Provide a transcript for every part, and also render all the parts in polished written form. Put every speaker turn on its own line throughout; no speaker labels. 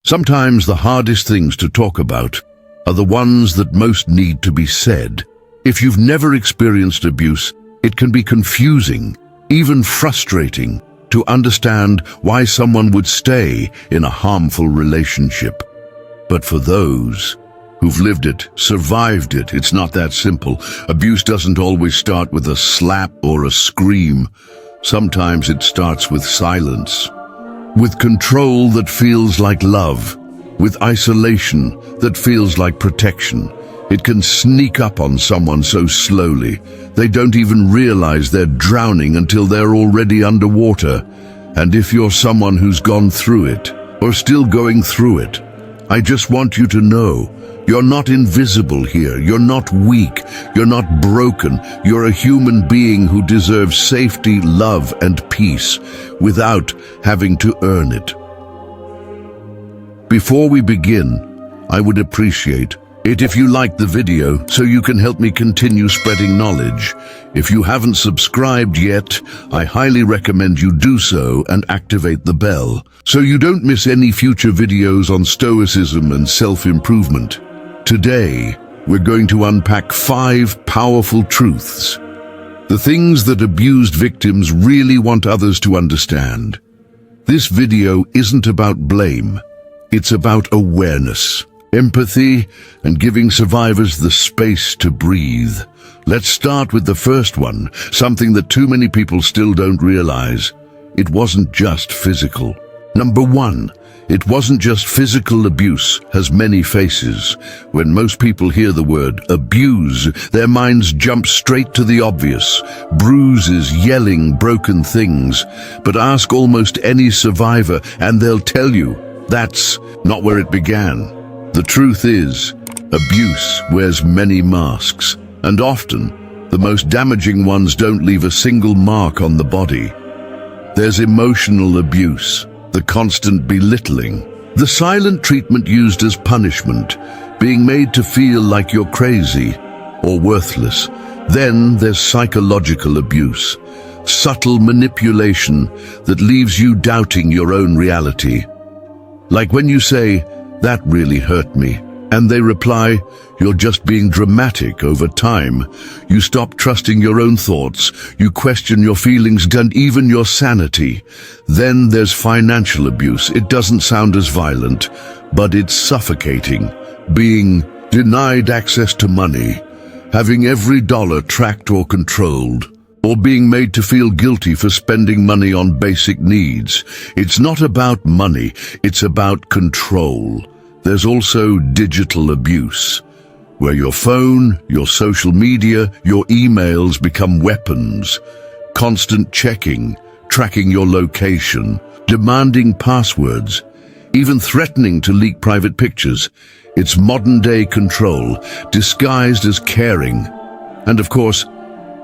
Sometimes the hardest things to talk about are the ones that most need to be said. If you've never experienced abuse, it can be confusing, even frustrating, to understand why someone would stay in a harmful relationship. But for those who've lived it, survived it, it's not that simple. Abuse doesn't always start with a slap or a scream. Sometimes it starts with silence, with control that feels like love, with isolation that feels like protection. It can sneak up on someone so slowly, they don't even realize they're drowning until they're already underwater. And if you're someone who's gone through it, or still going through it, I just want you to know, you're not invisible here, you're not weak, you're not broken, you're a human being who deserves safety, love, and peace, without having to earn it. Before we begin, I would appreciate it if you like the video so you can help me continue spreading knowledge. If you haven't subscribed yet, I highly recommend you do so and activate the bell so you don't miss any future videos on Stoicism and self-improvement. Today, we're going to unpack 5 powerful truths, the things that abused victims really want others to understand. This video isn't about blame, it's about awareness, empathy, and giving survivors the space to breathe. Let's start with the first one, something that too many people still don't realize. It wasn't just physical. Number 1, it wasn't just physical. Abuse has many faces. When most people hear the word abuse, their minds jump straight to the obvious: bruises, yelling, broken things. But ask almost any survivor and they'll tell you that's not where it began. The truth is, abuse wears many masks, and often the most damaging ones don't leave a single mark on the body. There's emotional abuse, the constant belittling, the silent treatment used as punishment, being made to feel like you're crazy or worthless. Then there's psychological abuse, subtle manipulation that leaves you doubting your own reality. Like when you say, "That really hurt me," and they reply, "You're just being dramatic." Over time, you stop trusting your own thoughts, you question your feelings and even your sanity. Then there's financial abuse. It doesn't sound as violent, but it's suffocating. Being denied access to money, having every dollar tracked or controlled, or being made to feel guilty for spending money on basic needs. It's not about money, it's about control. There's also digital abuse, where your phone, your social media, your emails become weapons. Constant checking, tracking your location, demanding passwords, even threatening to leak private pictures. It's modern-day control, disguised as caring. And of course,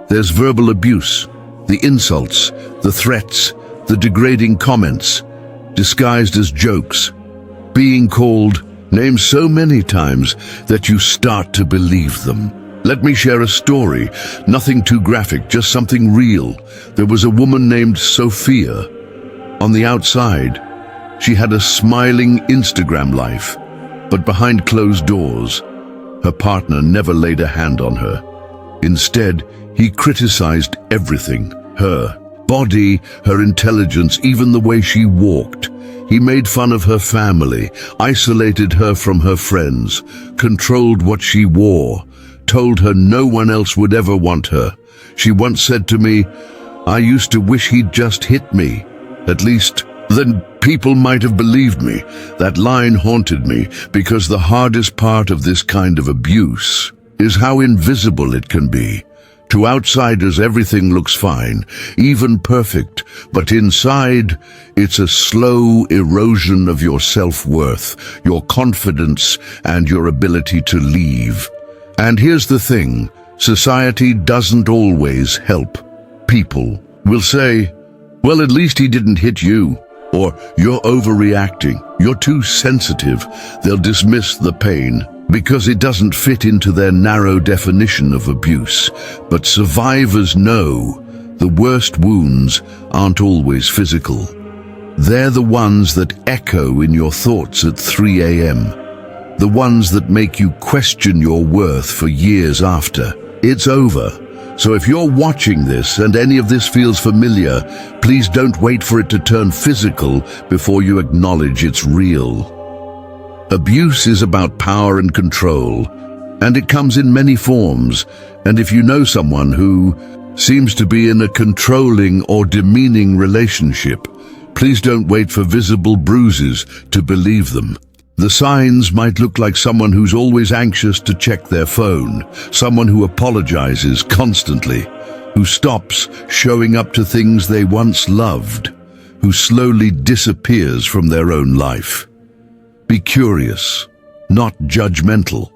there's verbal abuse, the insults, the threats, the degrading comments, disguised as jokes, being called names so many times that you start to believe them. Let me share a story, nothing too graphic, just something real. There was a woman named Sophia. On the outside, she had a smiling Instagram life, but behind closed doors, her partner never laid a hand on her. Instead, he criticized everything: her body, her intelligence, even the way she walked. He made fun of her family, isolated her from her friends, controlled what she wore, told her no one else would ever want her. She once said to me, "I used to wish he'd just hit me. At least then people might have believed me." That line haunted me because the hardest part of this kind of abuse is how invisible it can be. To outsiders, everything looks fine, even perfect, but inside, it's a slow erosion of your self-worth, your confidence, and your ability to leave. And here's the thing, society doesn't always help. People will say, "Well, at least he didn't hit you," or "You're overreacting, you're too sensitive." They'll dismiss the pain because it doesn't fit into their narrow definition of abuse. But survivors know the worst wounds aren't always physical. They're the ones that echo in your thoughts at 3 a.m. The ones that make you question your worth for years after it's over. So if you're watching this and any of this feels familiar, please don't wait for it to turn physical before you acknowledge it's real. Abuse is about power and control, and it comes in many forms. And if you know someone who seems to be in a controlling or demeaning relationship, please don't wait for visible bruises to believe them. The signs might look like someone who's always anxious to check their phone, someone who apologizes constantly, who stops showing up to things they once loved, who slowly disappears from their own life. Be curious, not judgmental.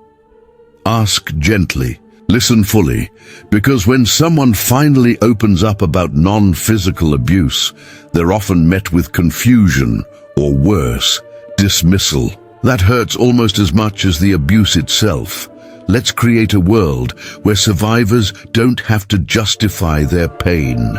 Ask gently, listen fully, because when someone finally opens up about non-physical abuse, they're often met with confusion, or worse, dismissal. That hurts almost as much as the abuse itself. Let's create a world where survivors don't have to justify their pain,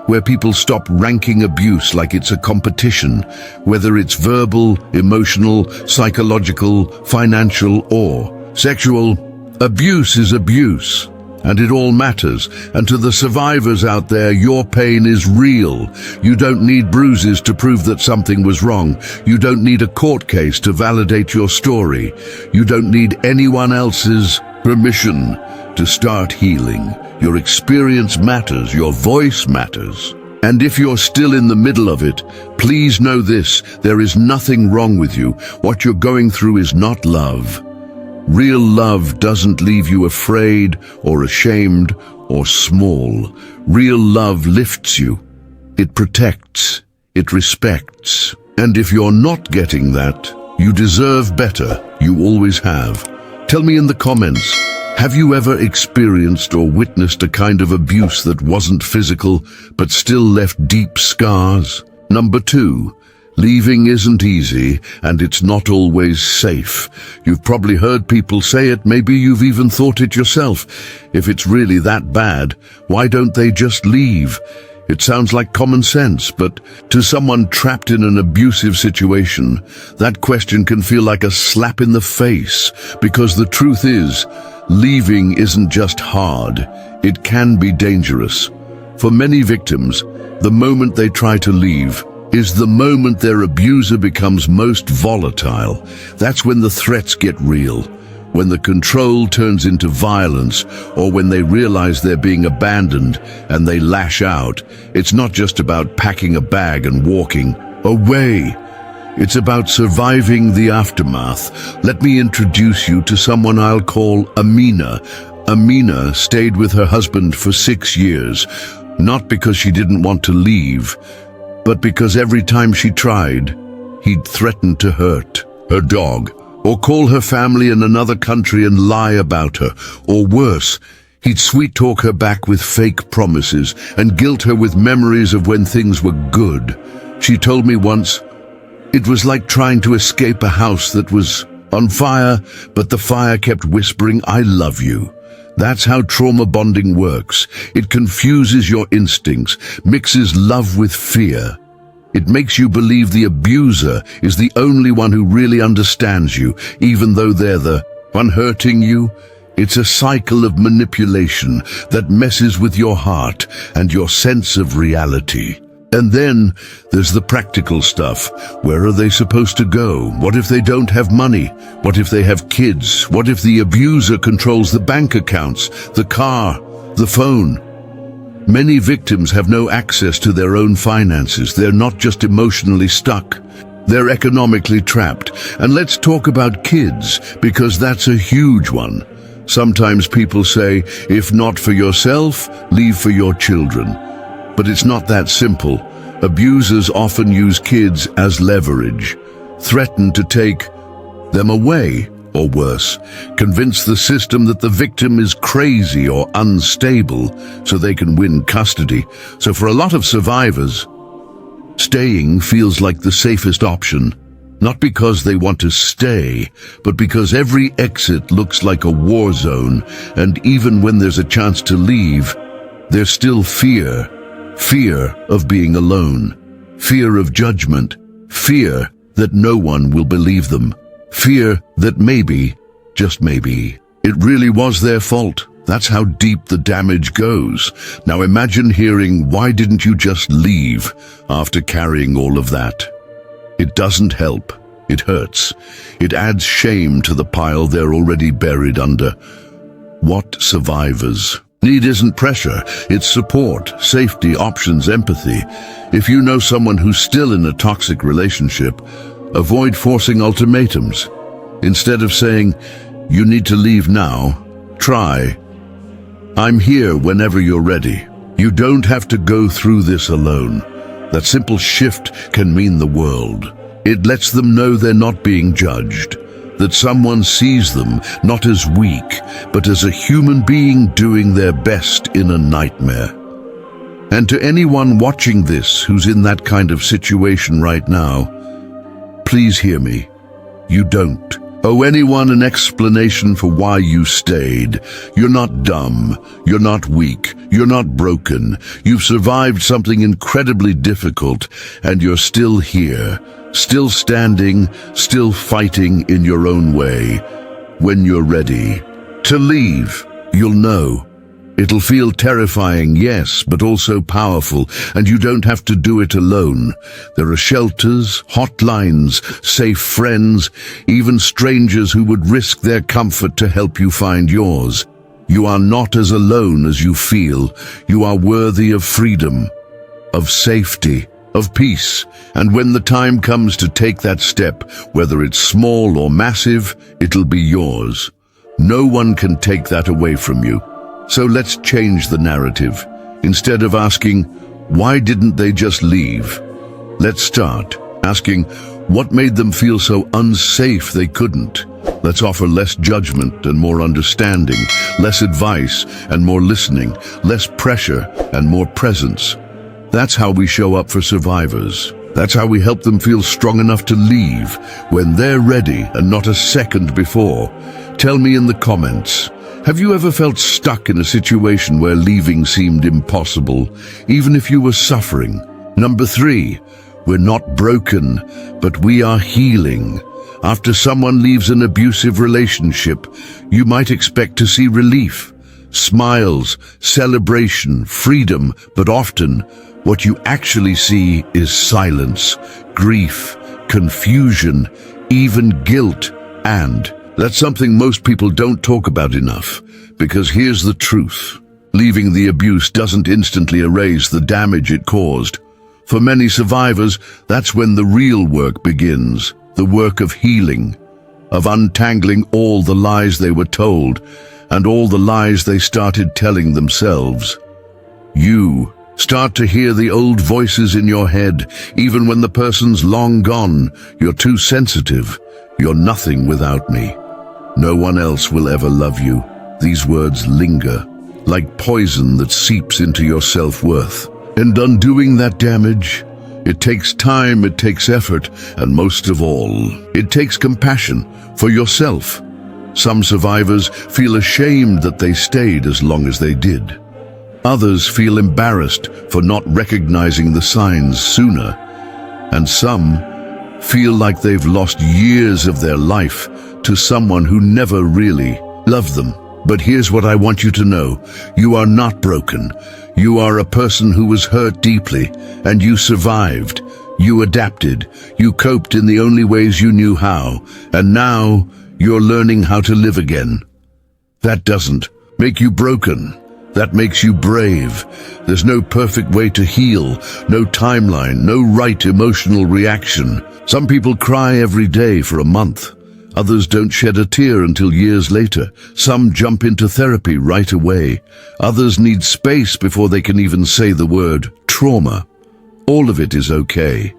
where people stop ranking abuse like it's a competition, whether it's verbal, emotional, psychological, financial, or sexual. Abuse is abuse, and it all matters. And to the survivors out there, your pain is real. You don't need bruises to prove that something was wrong. You don't need a court case to validate your story. You don't need anyone else's permission to start healing. Your experience matters. Your voice matters. And if you're still in the middle of it, please know this: there is nothing wrong with you. What you're going through is not love. Real love doesn't leave you afraid or ashamed or small. Real love lifts you. It protects. It respects. And if you're not getting that, you deserve better. You always have. Tell me in the comments, have you ever experienced or witnessed a kind of abuse that wasn't physical but still left deep scars? Number 2. Leaving isn't easy, and it's not always safe. You've probably heard people say it, maybe you've even thought it yourself. If it's really that bad, why don't they just leave? It sounds like common sense, but to someone trapped in an abusive situation, that question can feel like a slap in the face, because the truth is, leaving isn't just hard, it can be dangerous. For many victims, the moment they try to leave is the moment their abuser becomes most volatile. That's when the threats get real, when the control turns into violence, or when they realize they're being abandoned and they lash out. It's not just about packing a bag and walking away. It's about surviving the aftermath. Let me introduce you to someone I'll call Amina. Amina stayed with her husband for 6 years, not because she didn't want to leave, but because every time she tried, he'd threaten to hurt her dog, or call her family in another country and lie about her, or worse, he'd sweet-talk her back with fake promises and guilt her with memories of when things were good. She told me once, it was like trying to escape a house that was on fire, but the fire kept whispering, I love you. That's how trauma bonding works. It confuses your instincts, mixes love with fear. It makes you believe the abuser is the only one who really understands you, even though they're the one hurting you. It's a cycle of manipulation that messes with your heart and your sense of reality. And then there's the practical stuff. Where are they supposed to go? What if they don't have money? What if they have kids? What if the abuser controls the bank accounts, the car, the phone? Many victims have no access to their own finances. They're not just emotionally stuck. They're economically trapped. And let's talk about kids, because that's a huge one. Sometimes people say, if not for yourself, leave for your children. But it's not that simple. Abusers often use kids as leverage, threaten to take them away, or worse, convince the system that the victim is crazy or unstable so they can win custody. So for a lot of survivors, staying feels like the safest option, not because they want to stay, but because every exit looks like a war zone, and even when there's a chance to leave, there's still fear of being alone, Fear of judgment. Fear that no one will believe them. Fear that maybe, just maybe, it really was their fault. That's how deep the damage goes. Now imagine hearing, "Why didn't you just leave?" after carrying all of that. It doesn't help. It hurts. It adds shame to the pile they're already buried under. What survivors need isn't pressure, it's support, safety, options, empathy. If you know someone who's still in a toxic relationship, avoid forcing ultimatums. Instead of saying, "You need to leave now," try, "I'm here whenever you're ready." You don't have to go through this alone. That simple shift can mean the world. It lets them know they're not being judged, that someone sees them not as weak, but as a human being doing their best in a nightmare. And to anyone watching this who's in that kind of situation right now, please hear me. You don't owe anyone an explanation for why you stayed. You're not dumb. You're not weak. You're not broken. You've survived something incredibly difficult, and you're still here, still standing, still fighting in your own way. When you're ready to leave, you'll know. It'll feel terrifying, yes, but also powerful, and you don't have to do it alone. There are shelters, hotlines, safe friends, even strangers who would risk their comfort to help you find yours. You are not as alone as you feel. You are worthy of freedom, of safety, of peace. And when the time comes to take that step, whether it's small or massive, it'll be yours. No one can take that away from you. So let's change the narrative. Instead of asking, "Why didn't they just leave?" let's start asking, what made them feel so unsafe they couldn't? Let's offer less judgment and more understanding, less advice and more listening, less pressure and more presence. That's how we show up for survivors. That's how we help them feel strong enough to leave when they're ready and not a second before. Tell me in the comments, have you ever felt stuck in a situation where leaving seemed impossible, even if you were suffering? Number 3, we're not broken, but we are healing. After someone leaves an abusive relationship, you might expect to see relief, smiles, celebration, freedom, but often what you actually see is silence, grief, confusion, even guilt, and that's something most people don't talk about enough, because here's the truth. Leaving the abuse doesn't instantly erase the damage it caused. For many survivors, that's when the real work begins, the work of healing, of untangling all the lies they were told, and all the lies they started telling themselves. You start to hear the old voices in your head, even when the person's long gone. You're too sensitive. You're nothing without me. No one else will ever love you. These words linger, like poison that seeps into your self-worth. And undoing that damage, it takes time, it takes effort, and most of all, it takes compassion for yourself. Some survivors feel ashamed that they stayed as long as they did. Others feel embarrassed for not recognizing the signs sooner. And some feel like they've lost years of their life to someone who never really loved them. But here's what I want you to know. You are not broken. You are a person who was hurt deeply, and you survived. You adapted. You coped in the only ways you knew how, and now you're learning how to live again. That doesn't make you broken. That makes you brave. There's no perfect way to heal, no timeline, no right emotional reaction. Some people cry every day for a month. Others don't shed a tear until years later. Some jump into therapy right away. Others need space before they can even say the word trauma. All of it is okay.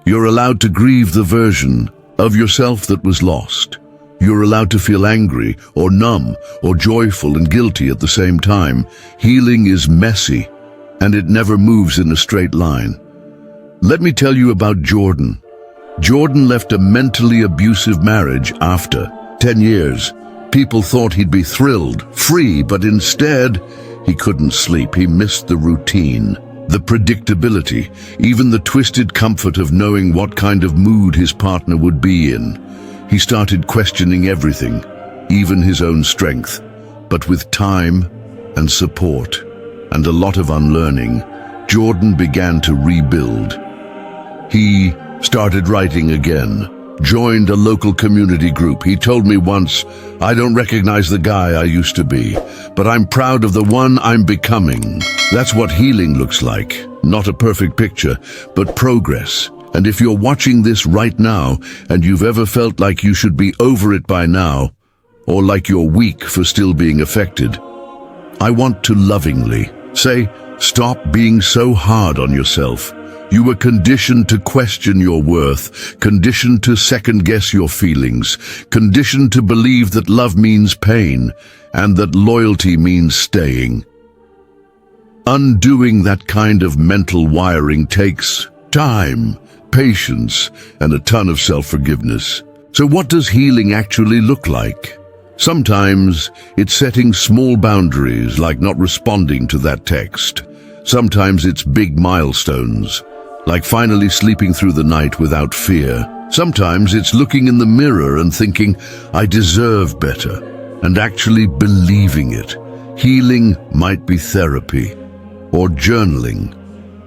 You're allowed to grieve the version of yourself that was lost. You're allowed to feel angry or numb or joyful and guilty at the same time. Healing is messy, and it never moves in a straight line. Let me tell you about Jordan. Jordan left a mentally abusive marriage after 10 years. People thought he'd be thrilled, free, but instead, he couldn't sleep. He missed the routine. The predictability, even the twisted comfort of knowing what kind of mood his partner would be in. He started questioning everything, even his own strength. But with time and support and a lot of unlearning, Jordan began to rebuild. He started writing again, joined a local community group. He told me once, "I don't recognize the guy I used to be, but I'm proud of the one I'm becoming." That's what healing looks like. Not a perfect picture, but progress. And if you're watching this right now and you've ever felt like you should be over it by now, or like you're weak for still being affected, I want to lovingly say, stop being so hard on yourself. You were conditioned to question your worth, conditioned to second-guess your feelings, conditioned to believe that love means pain and that loyalty means staying. Undoing that kind of mental wiring takes time, patience, and a ton of self-forgiveness. So what does healing actually look like? Sometimes it's setting small boundaries, like not responding to that text. Sometimes it's big milestones, like finally sleeping through the night without fear. Sometimes it's looking in the mirror and thinking, I deserve better, and actually believing it. Healing might be therapy, or journaling,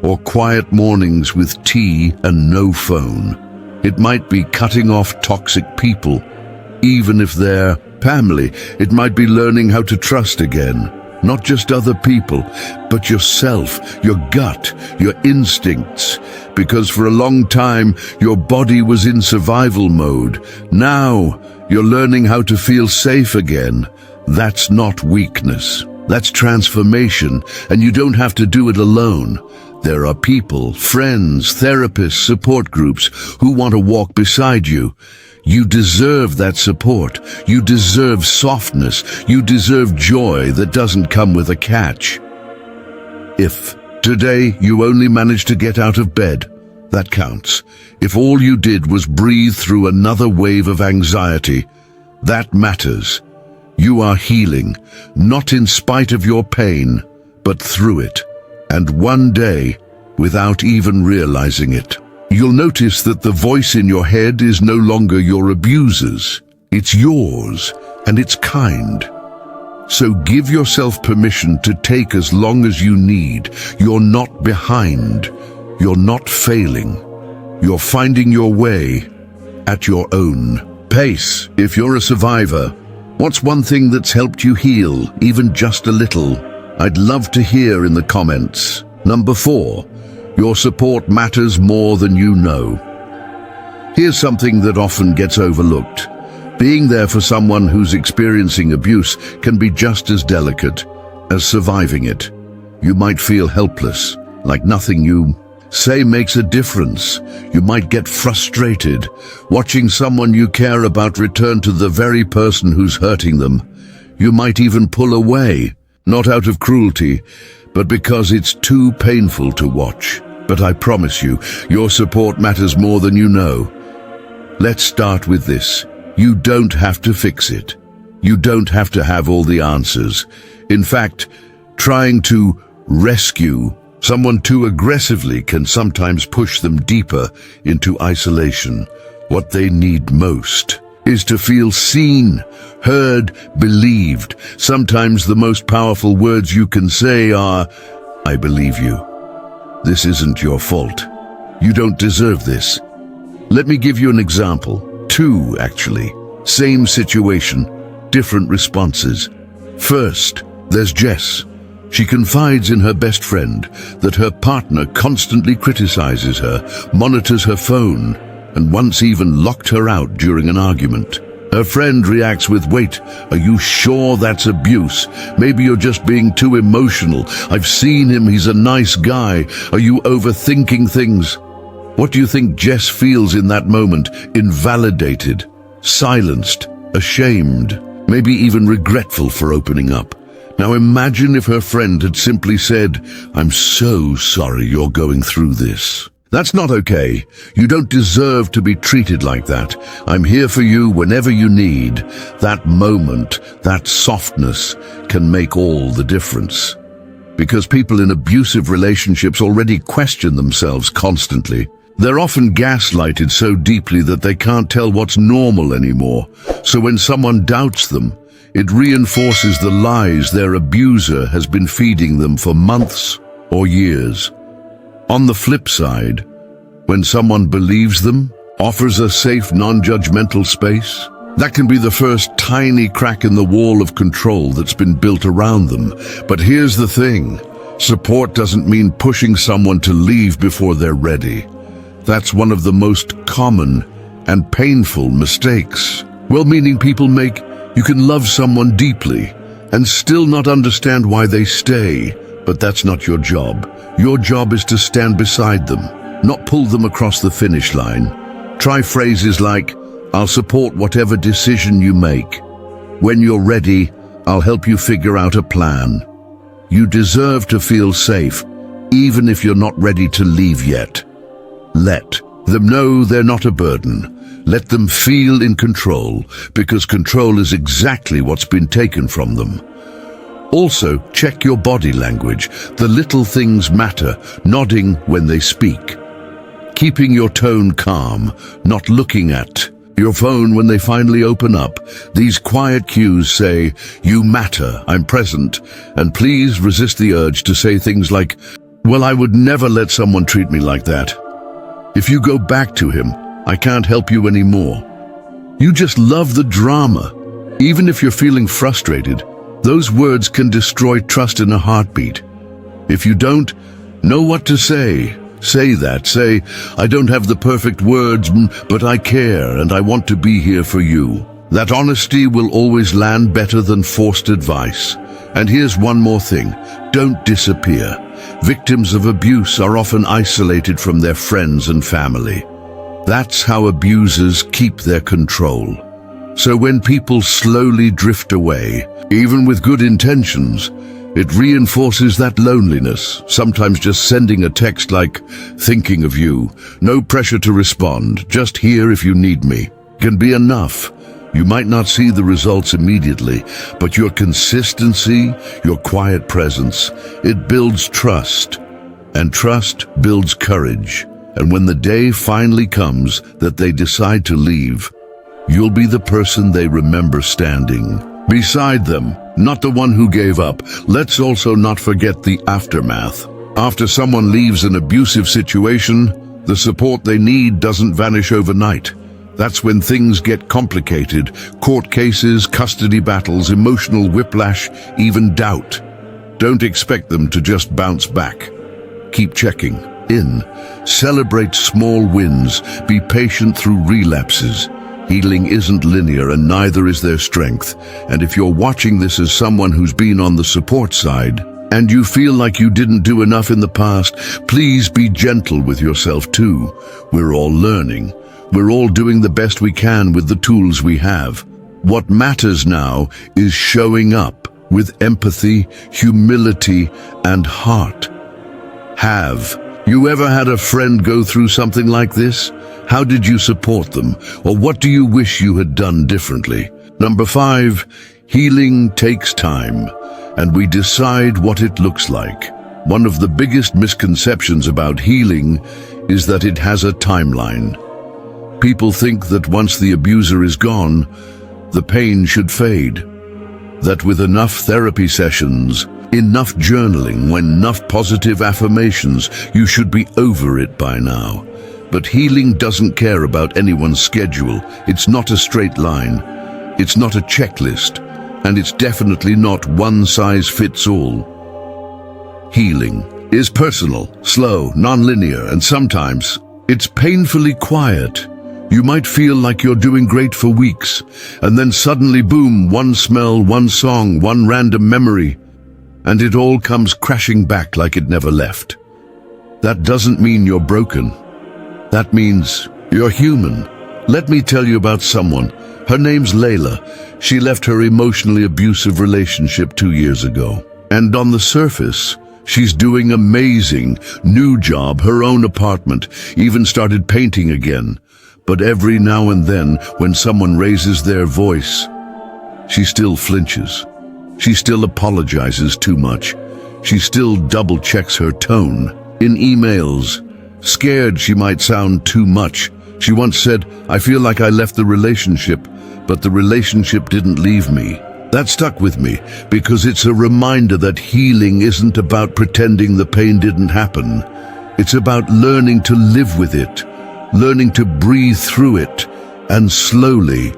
or quiet mornings with tea and no phone. It might be cutting off toxic people, even if they're family. It might be learning how to trust again. Not just other people, but yourself, your gut, your instincts. Because for a long time, your body was in survival mode. Now, you're learning how to feel safe again. That's not weakness. That's transformation, and you don't have to do it alone. There are people, friends, therapists, support groups who want to walk beside you. You deserve that support. You deserve softness. You deserve joy that doesn't come with a catch. If today you only managed to get out of bed, that counts. If all you did was breathe through another wave of anxiety, that matters. You are healing, not in spite of your pain, but through it. And one day, without even realizing it, you'll notice that the voice in your head is no longer your abuser's. It's yours, and it's kind. So give yourself permission to take as long as you need. You're not behind. You're not failing. You're finding your way at your own pace. If you're a survivor, what's one thing that's helped you heal, even just a little? I'd love to hear in the comments. Number 4. Your support matters more than you know. Here's something that often gets overlooked. Being there for someone who's experiencing abuse can be just as delicate as surviving it. You might feel helpless, like nothing you say makes a difference. You might get frustrated, watching someone you care about return to the very person who's hurting them. You might even pull away, not out of cruelty, but because it's too painful to watch. But I promise you, your support matters more than you know. Let's start with this. You don't have to fix it. You don't have to have all the answers. In fact, trying to rescue someone too aggressively can sometimes push them deeper into isolation. What they need most is to feel seen, heard, believed. Sometimes the most powerful words you can say are, I believe you. This isn't your fault. You don't deserve this. Let me give you an example. 2, actually. Same situation, different responses. First, there's Jess. She confides in her best friend that her partner constantly criticizes her, monitors her phone, and once even locked her out during an argument. Her friend reacts with, wait, are you sure that's abuse? Maybe you're just being too emotional. I've seen him, he's a nice guy. Are you overthinking things? What do you think Jess feels in that moment? Invalidated, silenced, ashamed, maybe even regretful for opening up. Now imagine if her friend had simply said, I'm so sorry you're going through this. That's not okay. You don't deserve to be treated like that. I'm here for you whenever you need. That moment, that softness can make all the difference. because people in abusive relationships already question themselves constantly. They're often gaslighted so deeply that they can't tell what's normal anymore. So when someone doubts them, it reinforces the lies their abuser has been feeding them for months or years. On the flip side, when someone believes them, offers a safe, non-judgmental space, that can be the first tiny crack in the wall of control that's been built around them. But here's the thing. Support doesn't mean pushing someone to leave before they're ready. That's one of the most common and painful mistakes. Well-meaning people make. You can love someone deeply and still not understand why they stay, but that's not your job. Your job is to stand beside them, not pull them across the finish line. Try phrases like, "I'll support whatever decision you make. When you're ready, I'll help you figure out a plan. You deserve to feel safe, even if you're not ready to leave yet." Let them know they're not a burden. Let them feel in control, because control is exactly what's been taken from them. Also, check your body language. The little things matter, nodding when they speak. Keeping your tone calm, not looking at your phone when they finally open up. These quiet cues say, "You matter, I'm present," and please resist the urge to say things like, "Well, I would never let someone treat me like that." If you go back to him, "I can't help you anymore," you just love the drama. Even if you're feeling frustrated, those words can destroy trust in a heartbeat. If you don't know what to say, say that. Say, "I don't have the perfect words, but I care and I want to be here for you." That honesty will always land better than forced advice. And here's one more thing. Don't disappear. Victims of abuse are often isolated from their friends and family. That's how abusers keep their control. So when people slowly drift away, even with good intentions, it reinforces that loneliness. Sometimes just sending a text like, "Thinking of you," no pressure to respond, just here if you need me, can be enough. You might not see the results immediately, but your consistency, your quiet presence, it builds trust. And trust builds courage. And when the day finally comes that they decide to leave, you'll be the person they remember standing beside them, not the one who gave up. Let's also not forget the aftermath. After someone leaves an abusive situation, the support they need doesn't vanish overnight. That's when things get complicated. Court cases, custody battles, emotional whiplash, even doubt. Don't expect them to just bounce back. Keep checking in. Celebrate small wins. Be patient through relapses. Healing isn't linear, and neither is their strength. And if you're watching this as someone who's been on the support side, and you feel like you didn't do enough in the past, please be gentle with yourself too. We're all learning. We're all doing the best we can with the tools we have. What matters now is showing up with empathy, humility, and heart. Have you ever had a friend go through something like this? How did you support them? Or what do you wish you had done differently? Number 5, healing takes time, and we decide what it looks like. One of the biggest misconceptions about healing is that it has a timeline. People think that once the abuser is gone, the pain should fade. That with enough therapy sessions, enough journaling, enough positive affirmations, you should be over it by now. But healing doesn't care about anyone's schedule. It's not a straight line. It's not a checklist. And it's definitely not one size fits all. Healing is personal, slow, non-linear, and sometimes it's painfully quiet. You might feel like you're doing great for weeks, and then suddenly, boom, one smell, one song, one random memory, and it all comes crashing back like it never left. That doesn't mean you're broken. That means you're human. Let me tell you about someone. Her name's Layla. She left her emotionally abusive relationship 2 years ago. And on the surface, she's doing amazing. New job, her own apartment, even started painting again. But every now and then, when someone raises their voice, she still flinches. She still apologizes too much. She still double-checks her tone. In emails, scared she might sound too much. She once said, "I feel like I left the relationship, but the relationship didn't leave me." That stuck with me because it's a reminder that healing isn't about pretending the pain didn't happen. It's about learning to live with it, learning to breathe through it, and slowly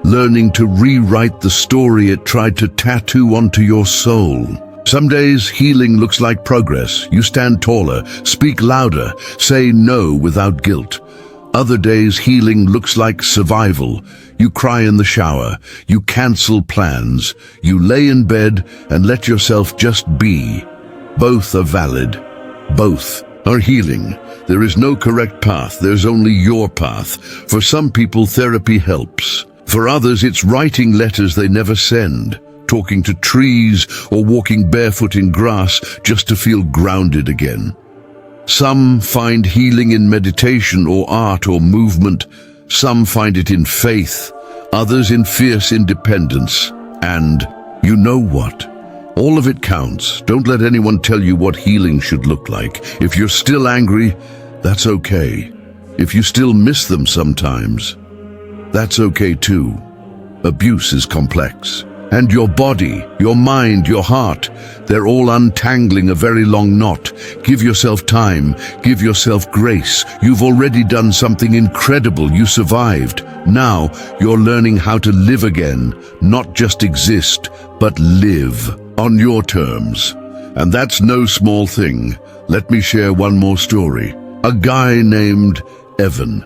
learning to rewrite the story it tried to tattoo onto your soul. Some days healing looks like progress. You stand taller, speak louder, say no without guilt. Other days healing looks like survival. You cry in the shower, you cancel plans, you lay in bed and let yourself just be. Both are valid. Both are healing. There is no correct path, there's only your path. For some people, therapy helps. For others, it's writing letters they never send, talking to trees, or walking barefoot in grass just to feel grounded again. Some find healing in meditation or art or movement. Some find it in faith, others in fierce independence. And you know what? All of it counts. Don't let anyone tell you what healing should look like. If you're still angry, that's okay. If you still miss them sometimes, that's okay too. Abuse is complex. And your body, your mind, your heart, they're all untangling a very long knot. Give yourself time, give yourself grace. You've already done something incredible. You survived. Now you're learning how to live again, not just exist, but live on your terms. And that's no small thing. Let me share one more story. A guy named Evan.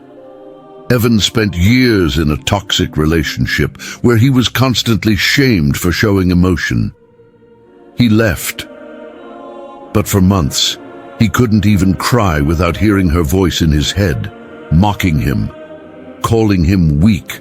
Evan spent years in a toxic relationship where he was constantly shamed for showing emotion. He left. But for months, he couldn't even cry without hearing her voice in his head, mocking him, calling him weak.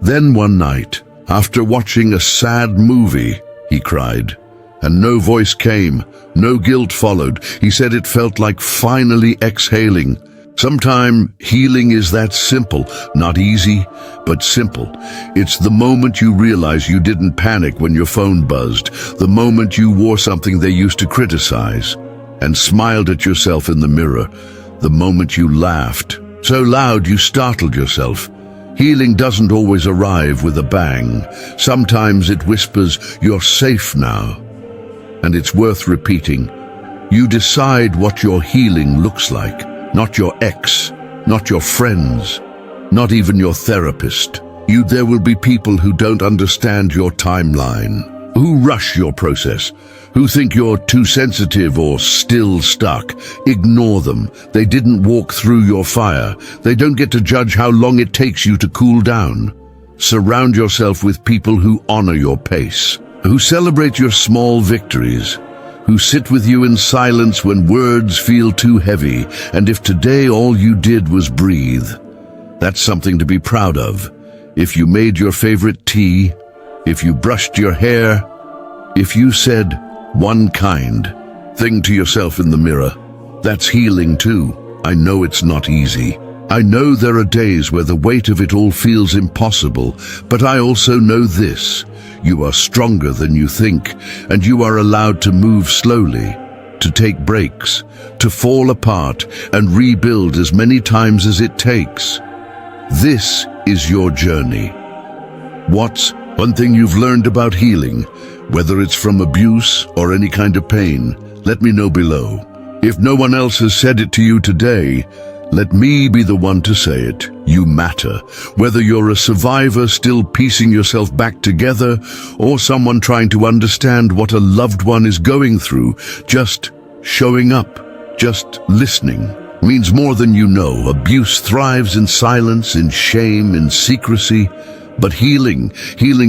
Then one night, after watching a sad movie, he cried. And no voice came, no guilt followed. He said it felt like finally exhaling. Sometimes healing is that simple, not easy, but simple. It's the moment you realize you didn't panic when your phone buzzed, the moment you wore something they used to criticize, and smiled at yourself in the mirror, the moment you laughed, so loud you startled yourself. Healing doesn't always arrive with a bang. Sometimes it whispers, "You're safe now." And it's worth repeating. You decide what your healing looks like. Not your ex, not your friends, not even your therapist. There will be people who don't understand your timeline, who rush your process, who think you're too sensitive or still stuck. Ignore them. They didn't walk through your fire. They don't get to judge how long it takes you to cool down. Surround yourself with people who honor your pace, who celebrate your small victories, who sit with you in silence when words feel too heavy. And if today all you did was breathe, that's something to be proud of. If you made your favorite tea, if you brushed your hair, if you said one kind thing to yourself in the mirror, that's healing too. I know it's not easy. I know there are days where the weight of it all feels impossible, but I also know this. You are stronger than you think, and you are allowed to move slowly, to take breaks, to fall apart and rebuild as many times as it takes. This is your journey. What's one thing you've learned about healing, whether it's from abuse or any kind of pain? Let me know below. If no one else has said it to you today, let me be the one to say it. You matter. Whether you're a survivor still piecing yourself back together, or someone trying to understand what a loved one is going through, just showing up, just listening, means more than you know. Abuse thrives in silence, in shame, in secrecy. But healing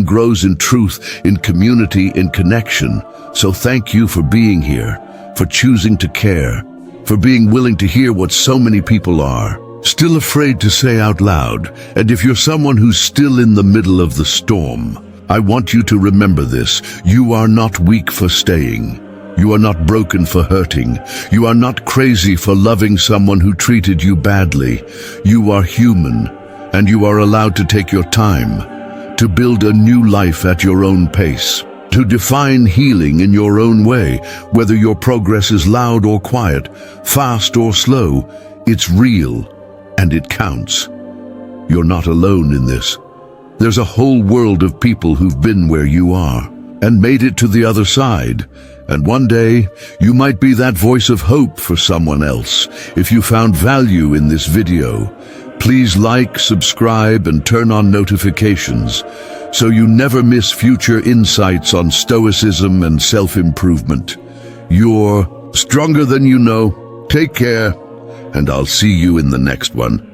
grows in truth, in community, in connection. So thank you for being here, for choosing to care, for being willing to hear what so many people are still afraid to say out loud. And if you're someone who's still in the middle of the storm, I want you to remember this. You are not weak for staying. You are not broken for hurting. You are not crazy for loving someone who treated you badly. You are human, and you are allowed to take your time, to build a new life at your own pace. to define healing in your own way, whether your progress is loud or quiet, fast or slow. It's real, and it counts. You're not alone in this. There's a whole world of people who've been where you are and made it to the other side. And one day, you might be that voice of hope for someone else. If you found value in this video, please like, subscribe, and turn on notifications so you never miss future insights on Stoicism and self-improvement. You're stronger than you know. Take care, and I'll see you in the next one.